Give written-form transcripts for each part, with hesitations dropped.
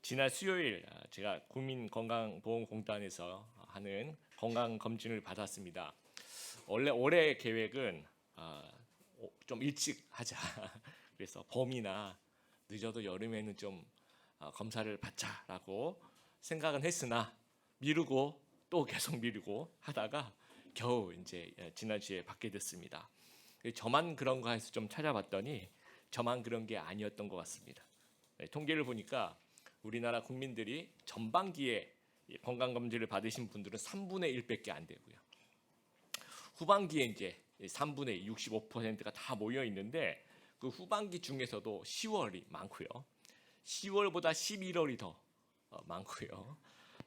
지난 수요일 제가 국민건강보험공단에서 하는 건강검진을 받았습니다. 원래 올해 계획은 좀 일찍 하자. 그래서 봄이나 늦어도 여름에는 좀 검사를 받자라고 생각은 했으나 미루고 또 계속 미루고 하다가 겨우 이제 지난주에 받게 됐습니다. 저만 그런가 해서 좀 찾아봤더니 저만 그런 게 아니었던 것 같습니다. 통계를 보니까 우리나라 국민들이 전반기에 건강검진을 받으신 분들은 3분의 1밖에 안 되고요. 후반기에 이제 3분의 2, 65%가 다 모여 있는데 그 후반기 중에서도 10월이 많고요. 10월보다 11월이 더 많고요.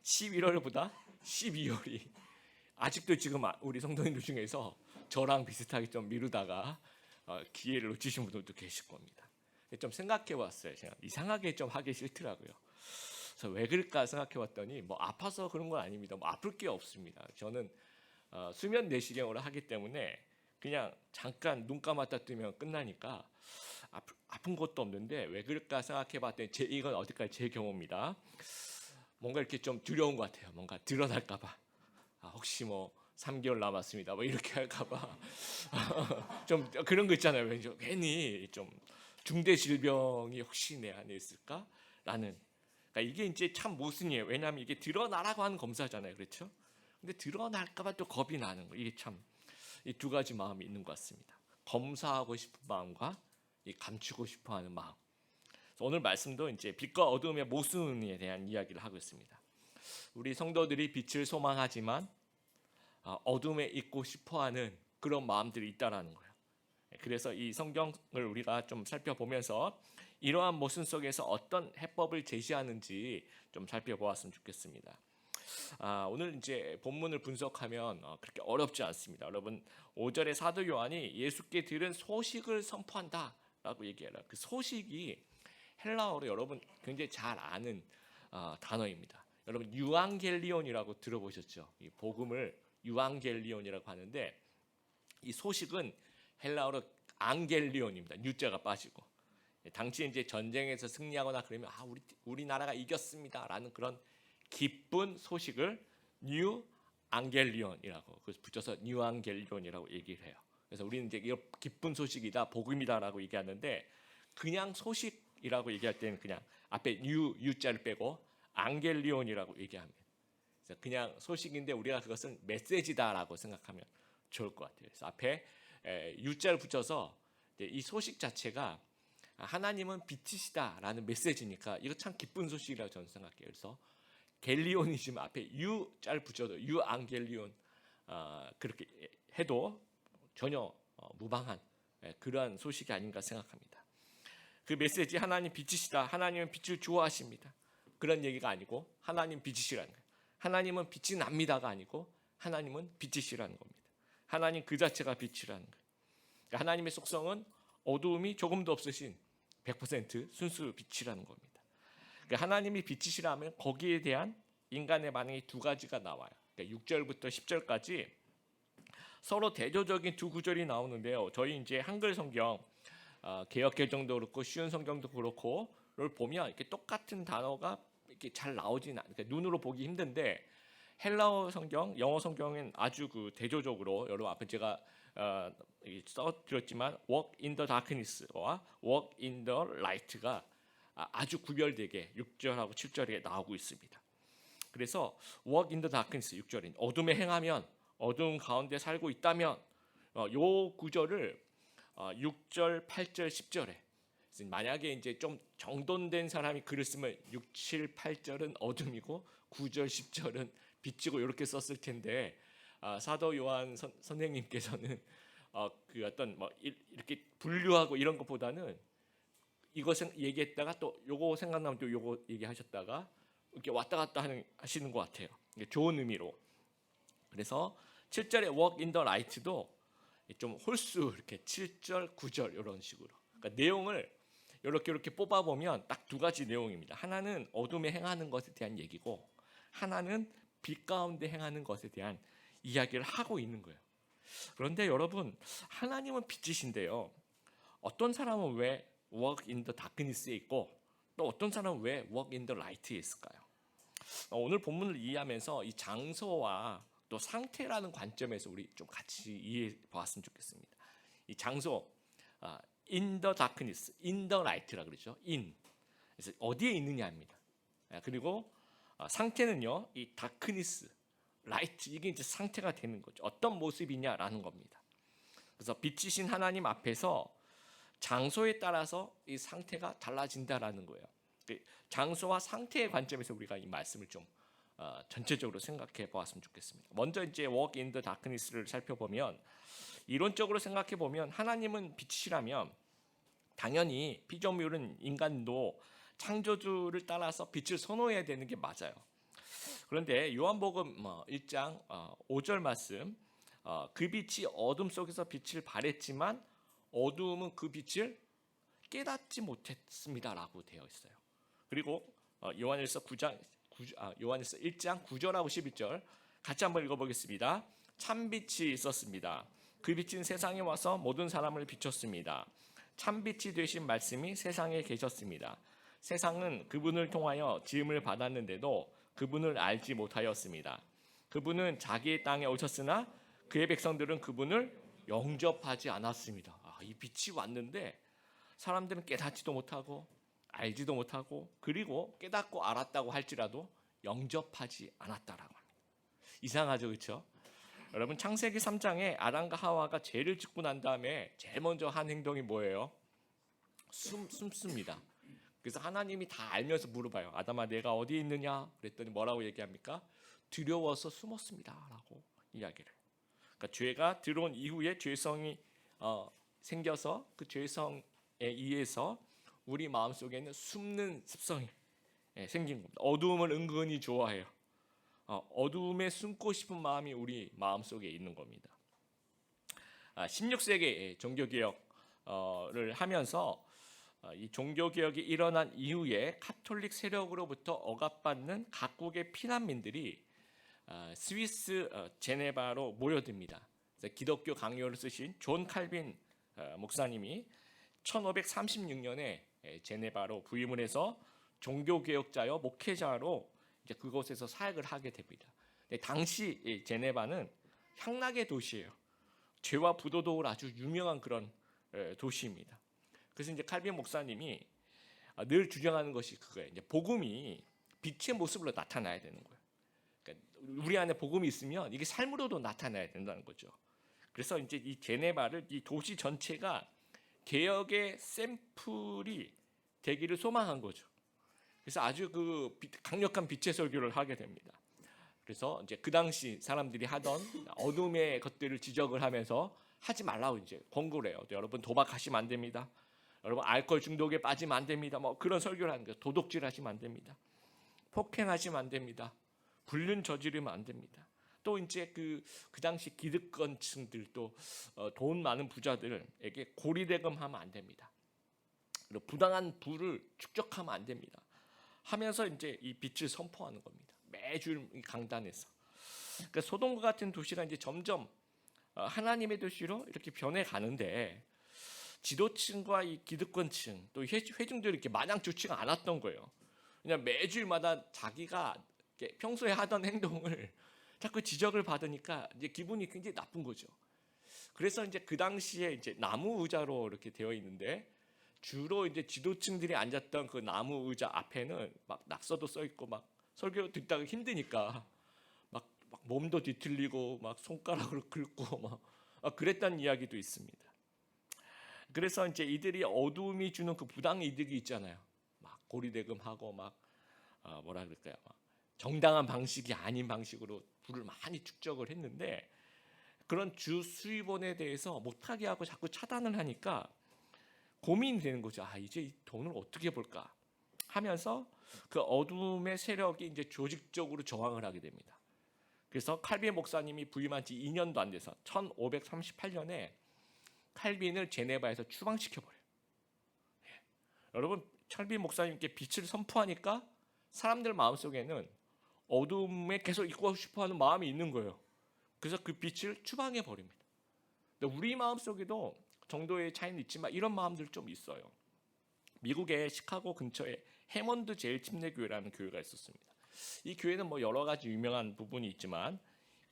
11월보다 12월이 아직도 지금 우리 성도님들 중에서 저랑 비슷하게 좀 미루다가 기회를 놓치신 분들도 계실 겁니다. 좀 생각해 봤어요. 제가 이상하게 좀 하기 싫더라고요. 그래서 왜 그럴까 생각해 봤더니 뭐 아파서 그런 건 아닙니다. 뭐 아플 게 없습니다. 저는 수면 내시경을 하기 때문에 그냥 잠깐 눈 감았다 뜨면 끝나니까 아픈 것도 없는데 왜 그럴까 생각해 봤더니 이건 어디까지 제 경험입니다. 뭔가 이렇게 좀 두려운 것 같아요. 뭔가 드러날까 봐. 혹시 뭐 3개월 남았습니다. 뭐 이렇게 할까봐 좀 그런 거 있잖아요. 왠지 괜히 좀 중대 질병이 혹시 내 안에 있을까라는. 그러니까 이게 이제 참 모순이에요. 왜냐하면 이게 드러나라고 하는 검사잖아요, 그렇죠? 근데 드러날까봐 또 겁이 나는 거. 이게 참 이 두 가지 마음이 있는 것 같습니다. 검사하고 싶은 마음과 이 감추고 싶어하는 마음. 오늘 말씀도 이제 빛과 어둠의 모순에 대한 이야기를 하고 있습니다. 우리 성도들이 빛을 소망하지만 어둠에 있고 싶어하는 그런 마음들이 있다라는 거예요. 그래서 이 성경을 우리가 좀 살펴보면서 이러한 모순 속에서 어떤 해법을 제시하는지 좀 살펴보았으면 좋겠습니다. 오늘 이제 본문을 분석하면 그렇게 어렵지 않습니다. 여러분 5절에 사도 요한이 예수께 들은 소식을 선포한다라고 얘기해요. 그 소식이 헬라어로 여러분 굉장히 잘 아는 단어입니다. 여러분 유앙겔리온이라고 들어보셨죠? 이 복음을 유앙겔리온이라고 하는데 이 소식은 헬라어로 앙겔리온입니다. 유자가 빠지고 당시 이제 전쟁에서 승리하거나 그러면 우리 나라가 이겼습니다라는 그런 기쁜 소식을 뉴 앙겔리온이라고 그래서 붙여서 뉴 앙겔리온이라고 얘기를 해요. 그래서 우리는 이제 이거 기쁜 소식이다, 복음이다라고 얘기하는데 그냥 소식이라고 얘기할 때는 그냥 앞에 유자를 빼고 앙겔리온이라고 얘기합니다. 그래서 그냥 소식인데 우리가 그것은 메시지다라고 생각하면 좋을 것 같아요. 그래서 앞에 유자를 붙여서 이 소식 자체가 하나님은 빛이시다라는 메시지니까 이거 참 기쁜 소식이라고 저는 생각해요. 그래서 겔리온이지만 앞에 유자를 붙여도 유앙겔리온 그렇게 해도 전혀 무방한 그러한 소식이 아닌가 생각합니다. 그 메시지 하나님 빛이시다. 하나님은 빛을 좋아하십니다. 그런 얘기가 아니고 하나님 빛이시라는 거예요. 하나님은 빛이 납니다가 아니고 하나님은 빛이시라는 겁니다. 하나님 그 자체가 빛이라는 거예요. 그러니까 하나님의 속성은 어두움이 조금도 없으신 100% 순수 빛이라는 겁니다. 그러니까 하나님이 빛이시라면 거기에 대한 인간의 반응이 두 가지가 나와요. 그러니까 6절부터 10절까지 서로 대조적인 두 구절이 나오는데요. 저희 이제 한글 성경 개역 개정도 그렇고 쉬운 성경도 그렇고를 보면 이렇게 똑같은 단어가 이렇게 잘 나오진 않아요. 그러니까 눈으로 보기 힘든데 헬라어 성경, 영어 성경은 아주 그 대조적으로 여러분 앞에 제가 써드렸지만 walk in the darkness와 walk in the light가 아주 구별되게 6절하고 7절에 나오고 있습니다. 그래서 walk in the darkness 6절인 어둠에 행하면 어두운 가운데 살고 있다면 요 구절을 6절, 8절, 10절에 만약에 이제 좀 정돈된 사람이 글을 쓰면 6, 7, 8절은 어둠이고 9절, 10절은 빛이고 이렇게 썼을 텐데 사도 요한 선생님께서는 그 어떤 뭐 이렇게 분류하고 이런 것보다는 이거 얘기했다가 또 요거 생각나면 또 요거 얘기하셨다가 이렇게 왔다 갔다 하시는 것 같아요. 좋은 의미로. 그래서 7절에 walk in the light도 좀 홀수 이렇게 7절, 9절 이런 식으로. 그러니까 내용을 이렇게 뽑아보면 딱 두 가지 내용입니다. 하나는 어둠에 행하는 것에 대한 얘기고 하나는 빛 가운데 행하는 것에 대한 이야기를 하고 있는 거예요. 그런데 여러분 하나님은 빛이신데요. 어떤 사람은 왜 walk in the darkness에 있고 또 어떤 사람은 왜 walk in the light에 있을까요? 오늘 본문을 이해하면서 이 장소와 또 상태라는 관점에서 우리 좀 같이 이해해 보았으면 좋겠습니다. 이 장소, in the darkness, in the light라 그러죠. in. 그래서 어디에 있느냐입니다. 그리고 상태는요, 이 darkness, light 이게 이제 상태가 되는 거죠. 어떤 모습이냐라는 겁니다. 그래서 빛이신 하나님 앞에서 장소에 따라서 이 상태가 달라진다라는 거예요. 장소와 상태의 관점에서 우리가 이 말씀을 좀 전체적으로 생각해 보았으면 좋겠습니다. 먼저 이제 walk in the darkness를 살펴보면 이론적으로 생각해 보면 하나님은 빛이시라면 당연히 피조물은 인간도 창조주를 따라서 빛을 선호해야 되는 게 맞아요. 그런데 요한복음 1장 5절 말씀 그 빛이 어둠 속에서 빛을 발했지만 어둠은 그 빛을 깨닫지 못했습니다라고 되어 있어요. 그리고 요한일서 1장 9절하고 11절 같이 한번 읽어보겠습니다. 참 빛이 있었습니다. 그 빛은 세상에 와서 모든 사람을 비췄습니다. 참 빛이 되신 말씀이 세상에 계셨습니다. 세상은 그분을 통하여 지음을 받았는데도 그분을 알지 못하였습니다. 그분은 자기의 땅에 오셨으나 그의 백성들은 그분을 영접하지 않았습니다. 이 빛이 왔는데 사람들은 깨닫지도 못하고 알지도 못하고 그리고 깨닫고 알았다고 할지라도 영접하지 않았다라고 합니다. 이상하죠, 그렇죠? 여러분 창세기 3장에 아담과 하와가 죄를 짓고 난 다음에 제일 먼저 한 행동이 뭐예요? 숨습니다. 그래서 하나님이 다 알면서 물어봐요. 아담아 내가 어디 있느냐? 그랬더니 뭐라고 얘기합니까? 두려워서 숨었습니다라고 이야기를. 그러니까 죄가 들어온 이후에 죄성이 생겨서 그 죄성에 의해서 우리 마음속에는 숨는 습성이 생긴 겁니다. 어두움을 은근히 좋아해요. 어두움에 숨고 싶은 마음이 우리 마음속에 있는 겁니다. 16세기 종교개혁을 하면서 이 종교개혁이 일어난 이후에 카톨릭 세력으로부터 억압받는 각국의 피난민들이 스위스 제네바로 모여듭니다. 기독교 강요를 쓰신 존 칼빈 목사님이 1536년에 제네바로 부임을 해서 종교개혁자여 목회자로 이제 그곳에서 사역을 하게 됩니다. 당시 제네바는 향락의 도시예요. 죄와 부도덕으로 아주 유명한 그런 도시입니다. 그래서 이제 칼빈 목사님이 늘 주장하는 것이 그거예요. 이제 복음이 빛의 모습으로 나타나야 되는 거예요. 그러니까 우리 안에 복음이 있으면 이게 삶으로도 나타나야 된다는 거죠. 그래서 이제 이 제네바를 이 도시 전체가 개혁의 샘플이 되기를 소망한 거죠. 그래서 아주 그 강력한 빛의 설교를 하게 됩니다. 그래서 이제 그 당시 사람들이 하던 어둠의 것들을 지적을 하면서 하지 말라고 이제 권고를 해요. 여러분 도박하시면 안 됩니다. 여러분 알코올 중독에 빠지면 안 됩니다. 뭐 그런 설교를 하는 거예요. 도둑질 하시면 안 됩니다. 폭행하시면 안 됩니다. 불륜 저지르면 안 됩니다. 또 이제 그 당시 기득권층들도 돈 많은 부자들에게 고리대금하면 안 됩니다. 그리고 부당한 부를 축적하면 안 됩니다. 하면서 이제 이 빛을 선포하는 겁니다. 매주 강단에서. 그러니까 소돔과 같은 도시가 이제 점점 하나님의 도시로 이렇게 변해 가는데 지도층과 이 기득권층 또 회중들이 이렇게 마냥 좋지가 않았던 거예요. 그냥 매주일마다 자기가 평소에 하던 행동을 자꾸 지적을 받으니까 이제 기분이 굉장히 나쁜 거죠. 그래서 이제 그 당시에 이제 나무 의자로 이렇게 되어 있는데 주로 이제 지도층들이 앉았던 그 나무 의자 앞에는 막 낙서도 써 있고 막 설교 듣다가 힘드니까 막 몸도 뒤틀리고 막 손가락으로 긁고 막 그랬다는 이야기도 있습니다. 그래서 이제 이들이 어두움이 주는 그 부당 이득이 있잖아요. 막 고리대금하고 막 뭐라 그럴까요? 막 정당한 방식이 아닌 방식으로 부를 많이 축적을 했는데 그런 주 수입원에 대해서 못하게 하고 자꾸 차단을 하니까 고민이 되는 거죠. 이제 이 돈을 어떻게 벌까 하면서 그 어둠의 세력이 이제 조직적으로 저항을 하게 됩니다. 그래서 칼빈 목사님이 부임한 지 2년도 안 돼서 1538년에 칼빈을 제네바에서 추방시켜버려요. 여러분 칼빈 목사님께 빛을 선포하니까 사람들 마음속에는 어둠에 계속 있고 싶어하는 마음이 있는 거예요. 그래서 그 빛을 추방해버립니다. 근데 우리 마음속에도 정도의 차이는 있지만 이런 마음들 좀 있어요. 미국의 시카고 근처에 해먼드 제일 침례교회라는 교회가 있었습니다. 이 교회는 뭐 여러 가지 유명한 부분이 있지만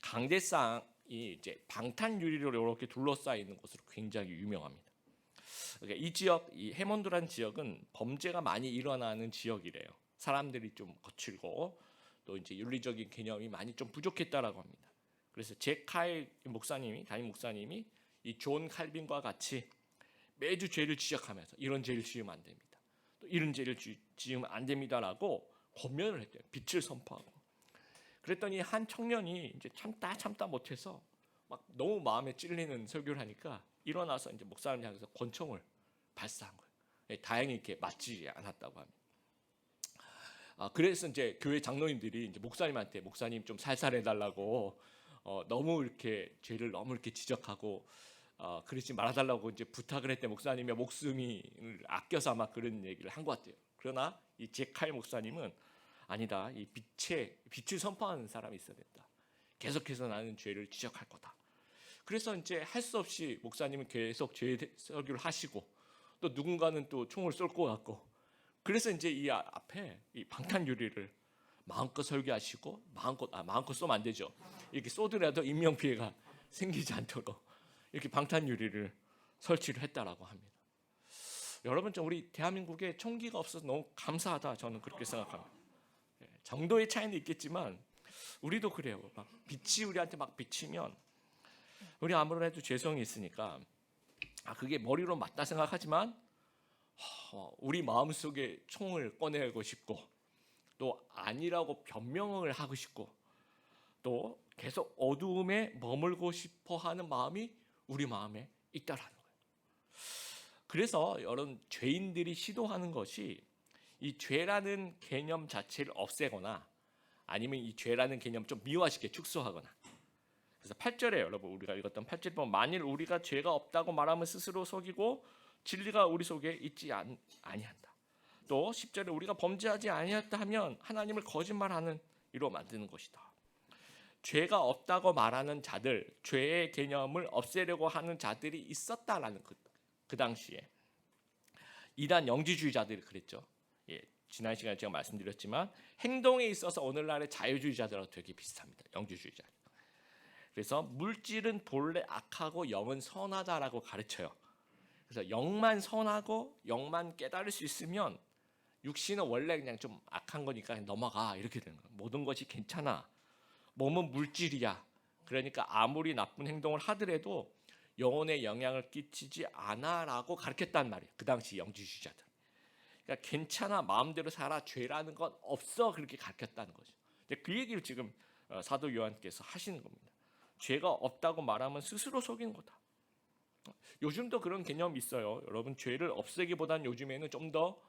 강대상이 이제 방탄 유리로 이렇게 둘러싸여 있는 것으로 굉장히 유명합니다. 그러니까 이 지역, 이 해먼드라는 지역은 범죄가 많이 일어나는 지역이래요. 사람들이 좀 거칠고 또 이제 윤리적인 개념이 많이 좀 부족했다라고 합니다. 그래서 제카일 목사님이, 담임 목사님이 이 존 칼빈과 같이 매주 죄를 지적하면서 이런 죄를 지으면 안 됩니다. 또 이런 죄를 지으면 안 됩니다라고 권면을 했대요. 빛을 선포하고. 그랬더니 한 청년이 이제 참다 못해서 막 너무 마음에 찔리는 설교를 하니까 일어나서 이제 목사님 향해서 권총을 발사한 거예요. 다행히 이렇게 맞지 않았다고 합니다. 그래서 이제 교회 장로님들이 이제 목사님한테 목사님 좀 살살해달라고 너무 이렇게 죄를 너무 이렇게 지적하고 그러지 말아달라고 이제 부탁을 했대. 목사님의 목숨을 아껴서 아마 그런 얘기를 한 것 같아요. 그러나 이 제카일 목사님은 아니다. 이 빛을 선포하는 사람이 있어야 된다. 계속해서 나는 죄를 지적할 거다. 그래서 이제 할 수 없이 목사님은 계속 죄 설교를 하시고 또 누군가는 또 총을 쏠 것 같고 그래서 이제 이 앞에 이 방탄 유리를 마음껏 설교하시고 마음껏 쏘면 안 되죠. 이렇게 쏘더라도 인명 피해가 생기지 않도록 이렇게 방탄 유리를 설치를 했다라고 합니다. 여러분 좀 우리 대한민국에 총기가 없어서 너무 감사하다 저는 그렇게 생각합니다. 정도의 차이는 있겠지만 우리도 그래요. 막 빛이 우리한테 막 비치면 우리 아무래도 죄성이 있으니까 그게 머리로 맞다 생각하지만 우리 마음속에 총을 꺼내고 싶고 또 아니라고 변명을 하고 싶고 또 계속 어두움에 머물고 싶어하는 마음이 우리 마음에 있다라는 거예요. 그래서 여러분 죄인들이 시도하는 것이 이 죄라는 개념 자체를 없애거나 아니면 이 죄라는 개념 좀 미화시켜 축소하거나. 그래서 8절에 여러분 우리가 읽었던 8절 보면 만일 우리가 죄가 없다고 말하면 스스로 속이고 진리가 우리 속에 있지 아니한다. 또 10절에 우리가 범죄하지 아니했다 하면 하나님을 거짓말하는 이로 만드는 것이다. 죄가 없다고 말하는 자들, 죄의 개념을 없애려고 하는 자들이 있었다라는 그 당시에 이단 영지주의자들이 그랬죠. 지난 시간에 제가 말씀드렸지만 행동에 있어서 오늘날의 자유주의자들하고 되게 비슷합니다. 영지주의자. 그래서 물질은 본래 악하고 영은 선하다라고 가르쳐요. 그래서 영만 선하고 영만 깨달을 수 있으면 육신은 원래 그냥 좀 악한 거니까 그냥 넘어가 이렇게 되는 거예요. 모든 것이 괜찮아. 몸은 물질이야. 그러니까 아무리 나쁜 행동을 하더라도 영혼에 영향을 끼치지 않아라고 가르쳤단 말이에요. 그 당시 영지주의자들. 그러니까 괜찮아 마음대로 살아 죄라는 건 없어 그렇게 가르쳤다는 거죠. 그 얘기를 지금 사도 요한께서 하시는 겁니다. 죄가 없다고 말하면 스스로 속이는 거다. 요즘도 그런 개념이 있어요. 여러분 죄를 없애기보다는 요즘에는 좀 더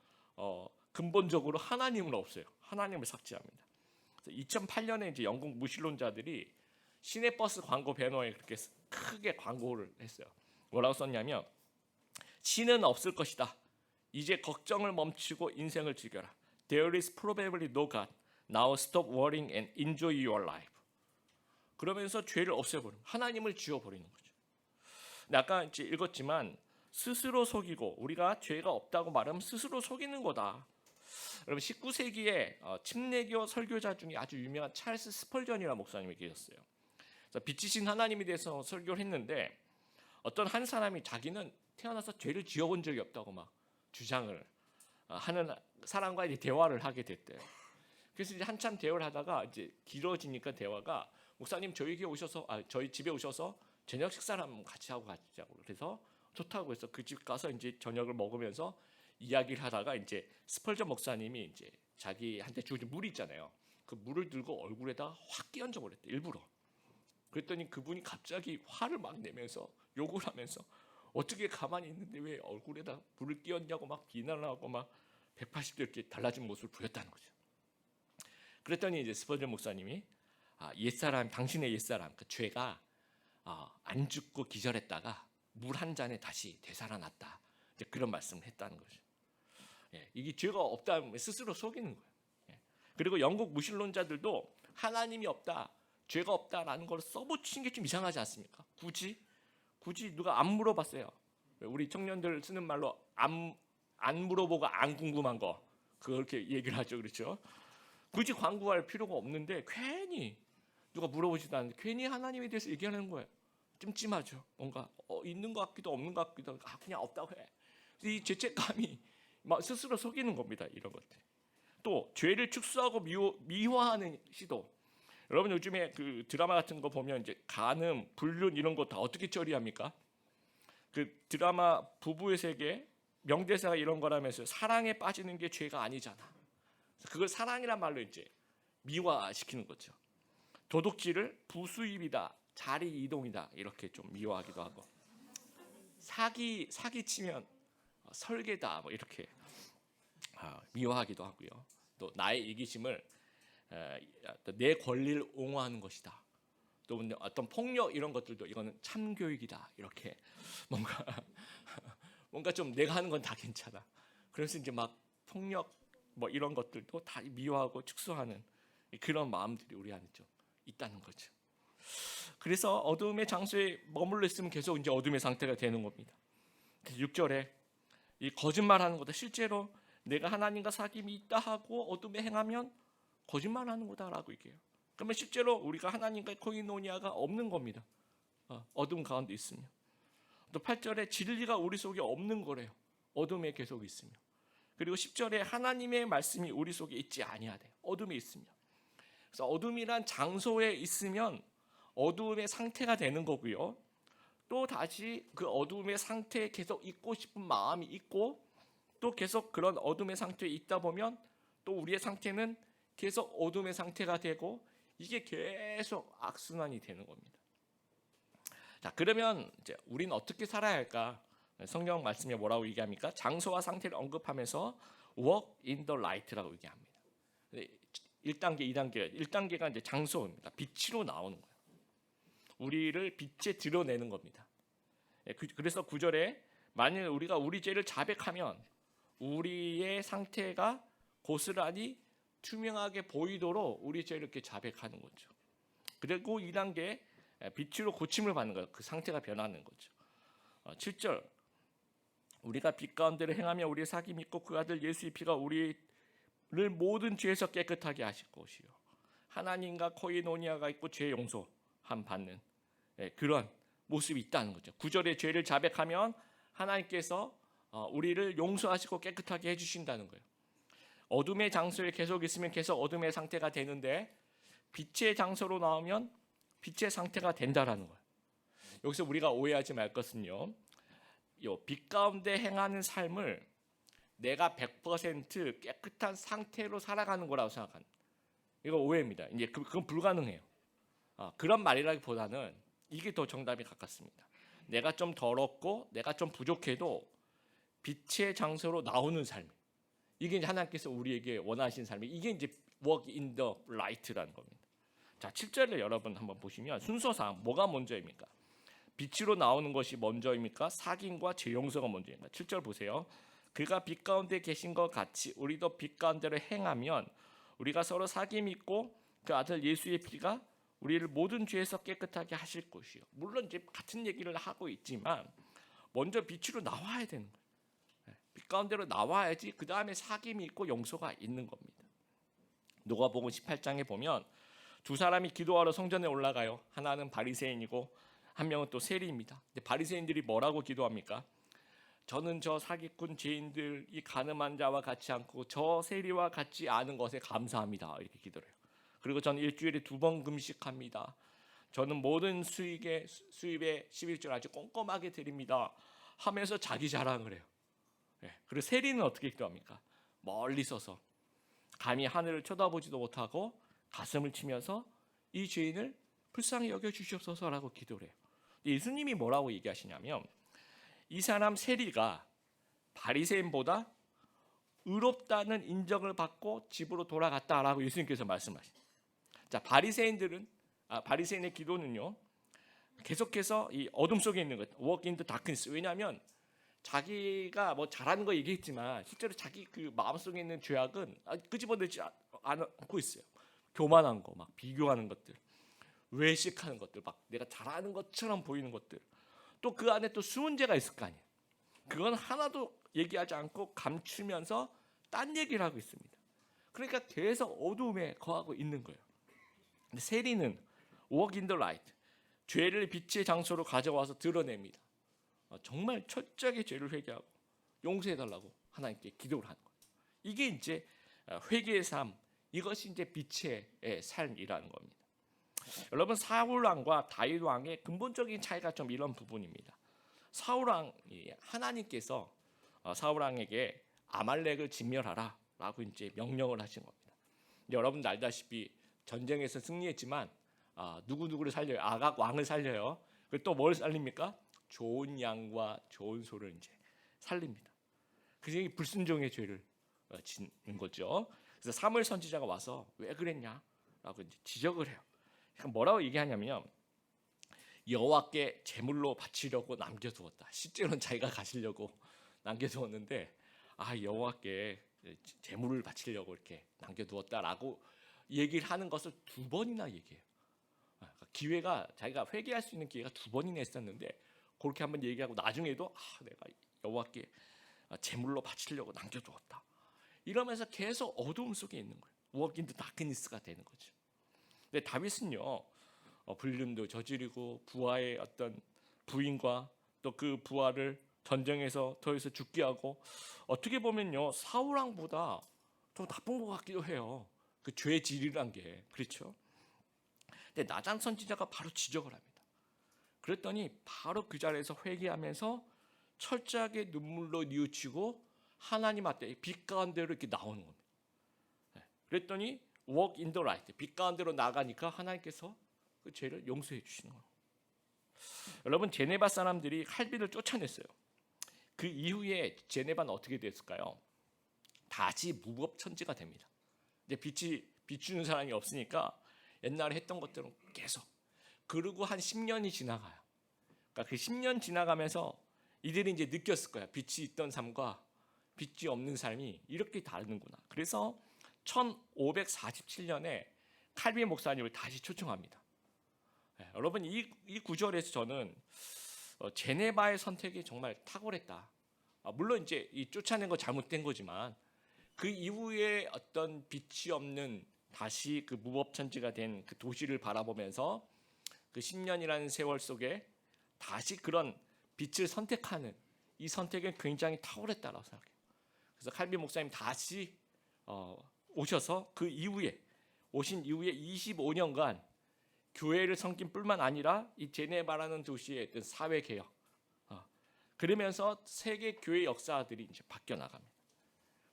근본적으로 하나님을 없애요. 하나님을 삭제합니다. 2008년에 이제 영국 무신론자들이 시내버스 광고 배너에 그렇게 크게 광고를 했어요. 뭐라고 썼냐면 신은 없을 것이다. 이제 걱정을 멈추고 인생을 즐겨라. There is probably no God. Now stop worrying and enjoy your life. 그러면서 죄를 없애버리는 하나님을 지워버리는 거죠. 근데 아까 이제 읽었지만 스스로 속이고 우리가 죄가 없다고 말하면 스스로 속이는 거다. 여러분 19세기에 침례교 설교자 중에 아주 유명한 찰스 스펄전이라는 목사님이 계셨어요. 그래서 빛이신 하나님에 대해서 설교를 했는데 어떤 한 사람이 자기는 태어나서 죄를 지어본 적이 없다고 막 주장을 하는 사람과 이제 대화를 하게 됐대요. 그래서 이제 한참 대화를 하다가 이제 길어지니까 대화가 목사님 저희 집에 오셔서 저녁 식사를 한번 같이 하고 가자고. 그래서 좋다고 해서 그 집 가서 이제 저녁을 먹으면서 이야기를 하다가 이제 스펄전 목사님이 이제 자기한테 주어진 물이 있잖아요. 그 물을 들고 얼굴에다 확 끼얹어 버렸대 일부러. 그랬더니 그분이 갑자기 화를 막 내면서 욕을 하면서 어떻게 가만히 있는데 왜 얼굴에다 물을 끼얹냐고 막 비난을 하고 막 180도 이렇게 달라진 모습을 보였다는 거죠. 그랬더니 이제 스펄전 목사님이 당신의 옛사람 그 죄가 안 죽고 기절했다가 물 한 잔에 다시 되살아났다. 이제 그런 말씀을 했다는 거죠. 이게 죄가 없다면 스스로 속이는 거예요. 그리고 영국 무신론자들도 하나님이 없다, 죄가 없다라는 걸 써붙인 게 좀 이상하지 않습니까? 굳이 누가 안 물어봤어요. 우리 청년들 쓰는 말로 안 물어보고 안 궁금한 거 그렇게 얘기를 하죠, 그렇죠? 굳이 광고할 필요가 없는데 괜히 누가 물어보지도 않는데 괜히 하나님에 대해서 얘기하는 거예요. 찜찜하죠. 뭔가 있는 것 같기도 없는 것 같기도 하고 그냥 없다고 해. 이 죄책감이 막 스스로 속이는 겁니다. 이런 것들. 또 죄를 축소하고 미화하는 시도. 여러분 요즘에 그 드라마 같은 거 보면 이제 간음, 불륜 이런 거 다 어떻게 처리합니까? 그 드라마 부부의 세계 명대사가 이런 거라면서 사랑에 빠지는 게 죄가 아니잖아. 그걸 사랑이란 말로 이제 미화시키는 거죠. 도둑질을 부수입이다, 자리 이동이다 이렇게 좀 미화하기도 하고 사기 치면 설계다 뭐 이렇게 미화하기도 하고요. 또 나의 이기심을 내 권리를 옹호하는 것이다. 또 어떤 폭력 이런 것들도 이거는 참교육이다 이렇게 뭔가 좀 내가 하는 건 다 괜찮아. 그래서 이제 막 폭력 뭐 이런 것들도 다 미화하고 축소하는 그런 마음들이 우리 안에 좀 있다는 거죠. 그래서 어둠의 장소에 머물러 있으면 계속 이제 어둠의 상태가 되는 겁니다. 6절에 이 거짓말하는 거다. 실제로 내가 하나님과 사귐이 있다 하고 어둠에 행하면 거짓말하는 거다라고 얘기해요. 그러면 실제로 우리가 하나님과 코이노니아가 없는 겁니다. 어둠 가운데 있으면. 또 8절에 진리가 우리 속에 없는 거래요. 어둠에 계속 있으면. 그리고 10절에 하나님의 말씀이 우리 속에 있지 아니하대. 어둠에 있으면. 그래서 어둠이란 장소에 있으면 어둠의 상태가 되는 거고요. 또 다시 그 어둠의 상태에 계속 있고 싶은 마음이 있고 또 계속 그런 어둠의 상태에 있다 보면 또 우리의 상태는 계속 어둠의 상태가 되고 이게 계속 악순환이 되는 겁니다. 자, 그러면 이제 우리는 어떻게 살아야 할까? 성경 말씀에 뭐라고 얘기합니까? 장소와 상태를 언급하면서 walk in the light라고 얘기합니다. 1단계, 2단계. 1단계가 이제 장소입니다. 빛으로 나오는 거예요. 우리를 빛에 드러내는 겁니다. 그래서 9절에 만일 우리가 우리 죄를 자백하면 우리의 상태가 고스란히 투명하게 보이도록 우리 죄를 이렇게 자백하는 거죠. 그리고 2단계 빛으로 고침을 받는 거예요. 그 상태가 변하는 거죠. 7절 우리가 빛 가운데를 행하며 우리의 사귐이 있고 그 아들 예수의 피가 우리를 모든 죄에서 깨끗하게 하실 것이요 하나님과 코이노니아가 있고 죄 용서함 받는 그런 모습이 있다는 거죠. 9절에 죄를 자백하면 하나님께서 우리를 용서하시고 깨끗하게 해주신다는 거예요. 어둠의 장소에 계속 있으면 계속 어둠의 상태가 되는데 빛의 장소로 나오면 빛의 상태가 된다라는 거예요. 여기서 우리가 오해하지 말 것은요. 빛 가운데 행하는 삶을 내가 100% 깨끗한 상태로 살아가는 거라고 생각하는 이거 오해입니다. 이제 그건 불가능해요. 그런 말이라기보다는 이게 더 정답이 가깝습니다. 내가 좀 더럽고 내가 좀 부족해도 빛의 장소로 나오는 삶. 이게 이제 하나님께서 우리에게 원하신 삶이 이게 이제 walk in the light라는 겁니다. 자, 7절을 여러분 한번 보시면 순서상 뭐가 먼저입니까? 빛으로 나오는 것이 먼저입니까? 사귐과 죄 용서가 먼저입니까? 7절 보세요. 그가 빛 가운데 계신 것 같이 우리도 빛 가운데로 행하면 우리가 서로 사귐이 있고 그 아들 예수의 피가 우리를 모든 죄에서 깨끗하게 하실 것이요. 물론 이제 같은 얘기를 하고 있지만 먼저 빛으로 나와야 되는 거예요. 빛 가운데로 나와야지 그 다음에 사귐이 있고 용서가 있는 겁니다. 누가복음 18장에 보면 두 사람이 기도하러 성전에 올라가요. 하나는 바리새인이고 한 명은 또 세리입니다. 근데 바리새인들이 뭐라고 기도합니까? 저는 저 사기꾼 죄인들 이 가늠한 자와 같이 않고 저 세리와 같지 않은 것에 감사합니다. 이렇게 기도를 해요. 그리고 저는 일주일에 2번 금식합니다. 저는 모든 수입에 11절 아주 꼼꼼하게 드립니다. 하면서 자기 자랑을 해요. 그리고 세리는 어떻게 기도합니까? 멀리 서서 감히 하늘을 쳐다보지도 못하고 가슴을 치면서 이 죄인을 불쌍히 여겨주시옵소서라고 기도를 해요. 예수님이 뭐라고 얘기하시냐면 이 사람 세리가 바리새인보다 의롭다는 인정을 받고 집으로 돌아갔다라고 예수님께서 말씀하십니다. 자, 바리새인의 기도는요 계속해서 이 어둠 속에 있는 것, walk in the darkness. 왜냐하면 자기가 뭐 잘하는 거 얘기했지만 실제로 자기 그 마음속에 있는 죄악은 끄집어내지 않고 있어요. 교만한 거, 막 비교하는 것들, 외식하는 것들, 막 내가 잘하는 것처럼 보이는 것들. 또 그 안에 또 숨은 죄가 있을 거 아니에요. 그건 하나도 얘기하지 않고 감추면서 딴 얘기를 하고 있습니다. 그러니까 계속 어둠에 거하고 있는 거예요. 근데 세리는 walk in the light, 죄를 빛의 장소로 가져와서 드러냅니다. 정말 철저하게 죄를 회개하고 용서해달라고 하나님께 기도를 하는 거예요. 이게 이제 회개의 삶, 이것이 이제 빛의 삶이라는 겁니다. 여러분, 사울 왕과 다윗 왕의 근본적인 차이가 좀 이런 부분입니다. 사울 왕이 하나님께서 사울 왕에게 아말렉을 진멸하라라고 이제 명령을 하신 겁니다. 여러분 알다시피 전쟁에서 승리했지만 누구를 살려요? 아각 왕을 살려요. 또 뭘 살립니까? 좋은 양과 좋은 소를 이제 살립니다. 그게 불순종의 죄를 짓는 거죠. 그래서 사무엘 선지자가 와서 왜 그랬냐라고 이제 지적을 해요. 그러니까 뭐라고 얘기하냐면요, 여호와께 제물로 바치려고 남겨두었다. 실제로는 자기가 가시려고 남겨두었는데 여호와께 제물을 바치려고 이렇게 남겨두었다라고 얘기를 하는 것을 2번이나 얘기해요. 기회가, 자기가 회개할 수 있는 기회가 2번이나 있었는데 그렇게 한번 얘기하고 나중에도 내가 여호와께 제물로 바치려고 남겨두었다, 이러면서 계속 어두움 속에 있는 거예요. walk in the darkness가 되는 거죠. 근데 다윗은요, 불륜도 저지르고 부하의 어떤 부인과 또 그 부하를 전쟁에서 더해서 죽게 하고, 어떻게 보면요 사울 왕보다 더 나쁜 것 같기도 해요. 그 죄 질이란 게, 그렇죠? 근데 나단 선지자가 바로 지적을 합니다. 그랬더니 바로 그 자리에서 회개하면서 철저하게 눈물로 뉘우치고 하나님 앞에 빛 가운데로 이렇게 나오는 겁니다. 그랬더니 walk in the light, 빛 가운데로 나가니까 하나님께서 그 죄를 용서해 주시는 거예요. 여러분, 제네바 사람들이 칼빈을 쫓아냈어요. 그 이후에 제네바는 어떻게 됐을까요? 다시 무법천지가 됩니다. 이제 빛이 비추는 사람이 없으니까 옛날에 했던 것들은 계속, 그리고 한 10년이 지나가요. 그러니까 그 10년 지나가면서 이들이 이제 느꼈을 거야. 빛이 있던 삶과 빛이 없는 삶이 이렇게 다르는구나. 그래서 1547년에 칼빈 목사님을 다시 초청합니다. 여러분, 이 구절에서 저는 제네바의 선택이 정말 탁월했다. 물론 이제 이 쫓아낸 거 잘못된 거지만 그 이후에 어떤 빛이 없는 다시 그 무법천지가 된 그 도시를 바라보면서 그 10년이라는 세월 속에 다시 그런 빛을 선택하는 이 선택은 굉장히 탁월했다라고 생각해요. 그래서 칼빈 목사님 다시 오셔서 그 이후에 오신 이후에 25년간 교회를 섬긴 뿐만 아니라 이 제네바라는 도시의 어떤 사회 개혁, 그러면서 세계 교회 역사들이 이제 바뀌어 나갑니다.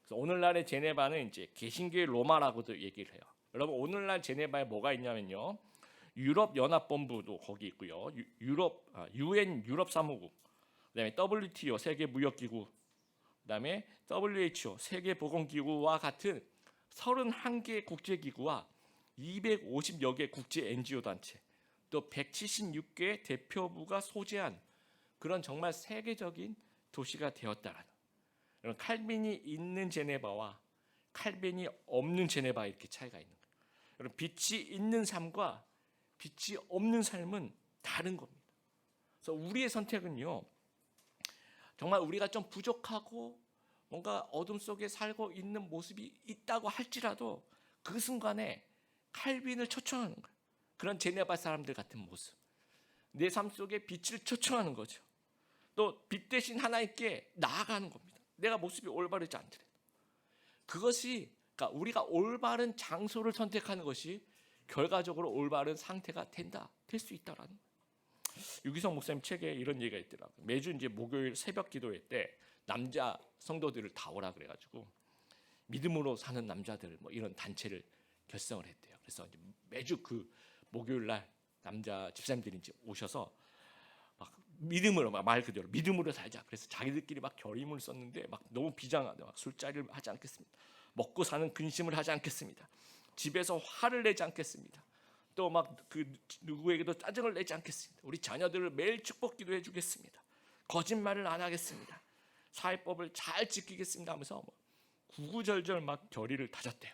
그래서 오늘날의 제네바는 이제 개신교의 로마라고도 얘기를 해요. 여러분, 오늘날 제네바에 뭐가 있냐면요, 유럽 연합본부도 거기 있고요, UN 유럽 사무국, 그다음에 WTO 세계 무역기구, 그다음에 WHO 세계 보건기구와 같은 31개 국제기구와 250여 개 국제 NGO 단체, 또 176개 대표부가 소재한 그런 정말 세계적인 도시가 되었다라는, 칼빈이 있는 제네바와 칼빈이 없는 제네바, 이렇게 차이가 있는 거예요. 여러분, 빛이 있는 삶과 빛이 없는 삶은 다른 겁니다. 그래서 우리의 선택은요, 정말 우리가 좀 부족하고 뭔가 어둠 속에 살고 있는 모습이 있다고 할지라도 그 순간에 칼빈을 초청하는 거예요. 그런 제네바 사람들 같은 모습, 내 삶 속에 빛을 초청하는 거죠. 또 빛 대신 하나님께 나아가는 겁니다. 내가 모습이 올바르지 않더라도 그것이, 그러니까 우리가 올바른 장소를 선택하는 것이 결과적으로 올바른 상태가 될 수 있다라는 거예요. 유기성 목사님 책에 이런 얘기가 있더라고요. 매주 이제 목요일 새벽 기도회 때 남자 성도들을 다 오라 그래가지고 믿음으로 사는 남자들 뭐 이런 단체를 결성을 했대요. 그래서 이제 매주 그 목요일 날 남자 집사님들이 이제 오셔서 막 믿음으로, 말 그대로 믿음으로 살자. 그래서 자기들끼리 막 결의문을 썼는데 막 너무 비장하다. 막 술자리를 하지 않겠습니다. 먹고 사는 근심을 하지 않겠습니다. 집에서 화를 내지 않겠습니다. 또 막 그 누구에게도 짜증을 내지 않겠습니다. 우리 자녀들을 매일 축복 기도해 주겠습니다. 거짓말을 안 하겠습니다. 사회법을 잘 지키겠습니다 하면서 구구절절 막 결의를 다졌대요.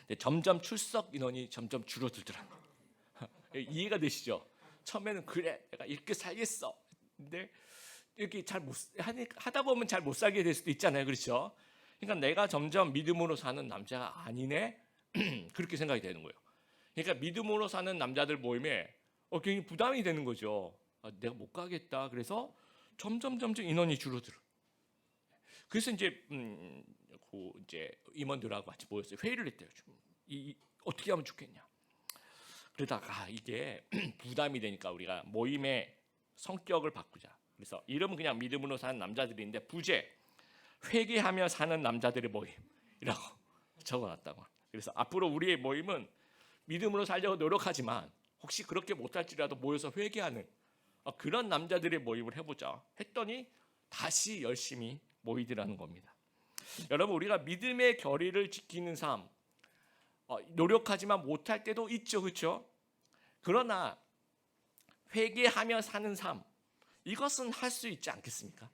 근데 점점 출석 인원이 점점 줄어들더라고요. 이해가 되시죠? 처음에는 그래, 내가 이렇게 살겠어. 근데 이렇게 잘 못 하다 보면 잘 못 살게 될 수도 있잖아요, 그렇죠? 그러니까 내가 점점 믿음으로 사는 남자가 아니네 그렇게 생각이 되는 거예요. 그러니까 믿음으로 사는 남자들 모임에 굉장히 부담이 되는 거죠. 내가 못 가겠다. 그래서 점점 인원이 줄어들어. 그래서 이제 임원들하고 같이 모여서 회의를 했대요. 어떻게 하면 좋겠냐. 그러다가 이게 부담이 되니까 우리가 모임의 성격을 바꾸자. 그래서 이름은 그냥 믿음으로 사는 남자들인데 부제 회개하며 사는 남자들의 모임이라고 적어놨다고. 그래서 앞으로 우리의 모임은 믿음으로 살려고 노력하지만 혹시 그렇게 못할지라도 모여서 회개하는 그런 남자들의 모임을 해보자 했더니 다시 열심히 모이더라는 겁니다. 여러분, 우리가 믿음의 결의를 지키는 삶 노력하지만 못할 때도 있죠, 그렇죠? 그러나 회개하며 사는 삶 이것은 할 수 있지 않겠습니까?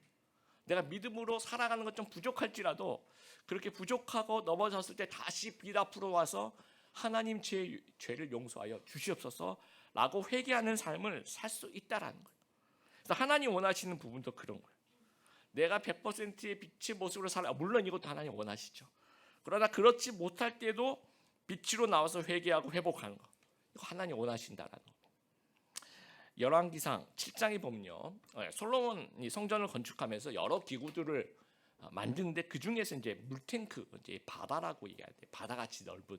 내가 믿음으로 살아가는 것 좀 부족할지라도 그렇게 부족하고 넘어졌을 때 다시 빛 앞으로 와서 하나님 제 죄를 용서하여 주시옵소서라고 회개하는 삶을 살 수 있다라는 거예요. 그래서 하나님 원하시는 부분도 그런 거예요. 내가 100%의 빛의 모습으로 살아, 물론 이것도 하나님 원하시죠. 그러나 그렇지 못할 때도 빛으로 나와서 회개하고 회복하는 거, 이거 하나님 원하신다라는 거. 열왕기상 7장에 보면요, 솔로몬이 성전을 건축하면서 여러 기구들을 만드는데 그 중에서 이제 물탱크, 이제 바다라고 얘기하는데 바다같이 넓은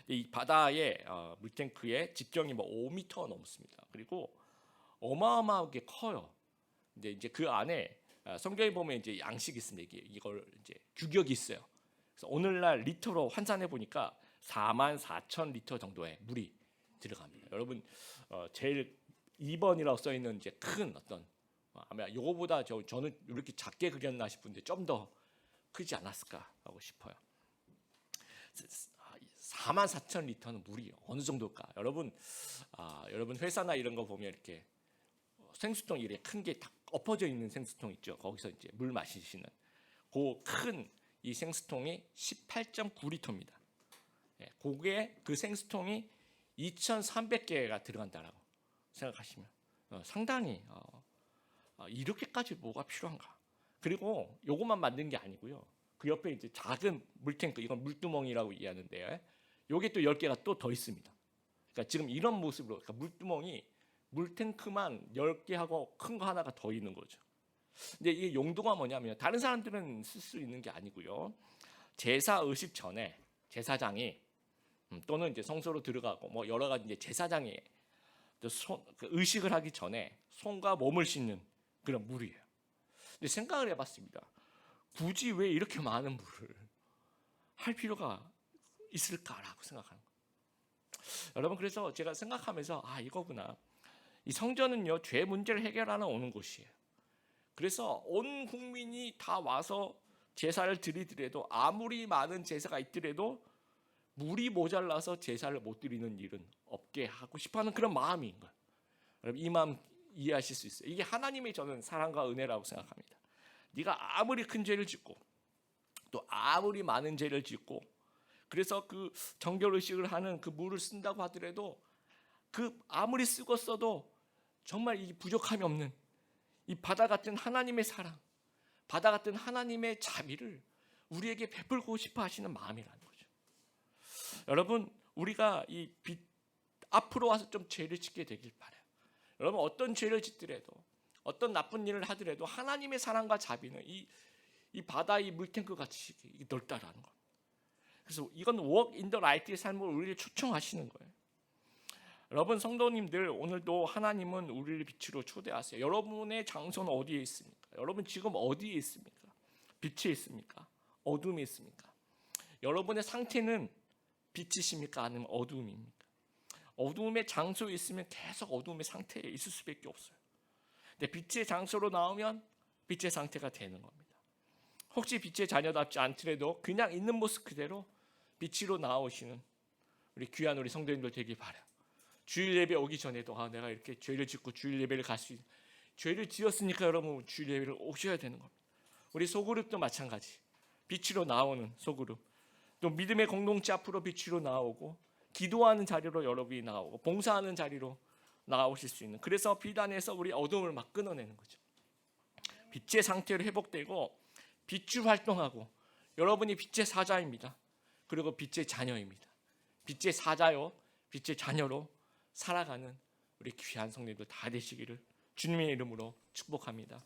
이 바다의 물탱크의 직경이 5m 넘습니다. 그리고 어마어마하게 커요. 근데 이제 그 안에 성경에 보면 이제 양식이 있습니다. 이걸 이제 규격이 있어요. 그래서 오늘날 리터로 환산해 보니까 44,000리터 정도의 물이 들어갑니다. 여러분, 제일 2번이라고 써 있는 이제 큰 어떤 아마 요거보다 저는 이렇게 작게 그렸나 싶은데 좀 더 크지 않았을까 하고 싶어요. 44,000리터는 물이 어느 정도일까? 여러분 회사나 이런 거 보면 이렇게 생수통 이렇게 큰 게 딱 엎어져 있는 생수통 있죠. 거기서 이제 물 마시시는 그 큰 이 생수통이 18.9리터입니다. 그게 그 생수통이 2,300개가 들어간다라고 생각하시면 상당히 이렇게까지 뭐가 필요한가? 그리고 요것만 만든 게 아니고요. 그 옆에 이제 작은 물탱크, 이건 물두멍이라고 이해하는데 요게 또 10개가 또 더 있습니다. 그러니까 지금 이런 모습으로 그러니까 물두멍이 물탱크만 10개하고 큰 거 하나가 더 있는 거죠. 근데 이게 용도가 뭐냐면 다른 사람들은 쓸 수 있는 게 아니고요. 제사 의식 전에 제사장이 또는 이제 성소로 들어가고 뭐 여러 가지 이제 제사장이 그 의식을 하기 전에 손과 몸을 씻는 그런 물이에요. 근데 생각을 해봤습니다. 굳이 왜 이렇게 많은 물을 할 필요가 있을까라고 생각하는 거예요. 여러분, 그래서 제가 생각하면서 이거구나. 이 성전은요, 죄 문제를 해결하러 오는 곳이에요. 그래서 온 국민이 다 와서 제사를 드리더라도 아무리 많은 제사가 있더라도 물이 모자라서 제사를 못 드리는 일은 없게 하고 싶어하는 그런 마음인 거예요. 여러분, 이 마음 이해하실 수 있어요. 이게 하나님의 저는 사랑과 은혜라고 생각합니다. 네가 아무리 큰 죄를 짓고 또 아무리 많은 죄를 짓고 그래서 그 정결의식을 하는 그 물을 쓴다고 하더라도 그 아무리 쓰고 써도 정말 이 부족함이 없는 이 바다 같은 하나님의 사랑, 바다 같은 하나님의 자비를 우리에게 베풀고 싶어 하시는 마음이라는 거죠. 여러분, 우리가 이 빛 앞으로 와서 좀 죄를 짓게 되길 바라요. 여러분, 어떤 죄를 짓더라도 어떤 나쁜 일을 하더라도 하나님의 사랑과 자비는 이 바다 이 물탱크 같이 넓다라는 것. 그래서 이건 walk in the light의 삶을 우리를 초청하시는 거예요. 여러분 성도님들, 오늘도 하나님은 우리를 빛으로 초대하세요. 여러분의 장소는 어디에 있습니까? 여러분 지금 어디에 있습니까? 빛에 있습니까? 어둠에 있습니까? 여러분의 상태는 빛이십니까? 아니면 어둠입니까? 어둠의 장소에 있으면 계속 어둠의 상태에 있을 수밖에 없어요. 근데 빛의 장소로 나오면 빛의 상태가 되는 겁니다. 혹시 빛의 자녀답지 않더라도 그냥 있는 모습 그대로 빛으로 나오시는 우리 귀한 우리 성도님들 되길 바라요. 주일 예배 오기 전에도 내가 이렇게 죄를 짓고 주일 예배를 갈 수 있는, 죄를 지었으니까 여러분 주일 예배를 오셔야 되는 겁니다. 우리 소그룹도 마찬가지, 빛으로 나오는 소그룹, 또 믿음의 공동체 앞으로 빛으로 나오고 기도하는 자리로 여러분이 나오고 봉사하는 자리로 나오실 수 있는, 그래서 빛 안에서 우리 어둠을 막 끊어내는 거죠. 빛의 상태로 회복되고 빛줄 활동하고 여러분이 빛의 사자입니다. 그리고 빛의 자녀입니다. 빛의 사자요, 빛의 자녀로 살아가는 우리 귀한 성도들 다 되시기를 주님의 이름으로 축복합니다.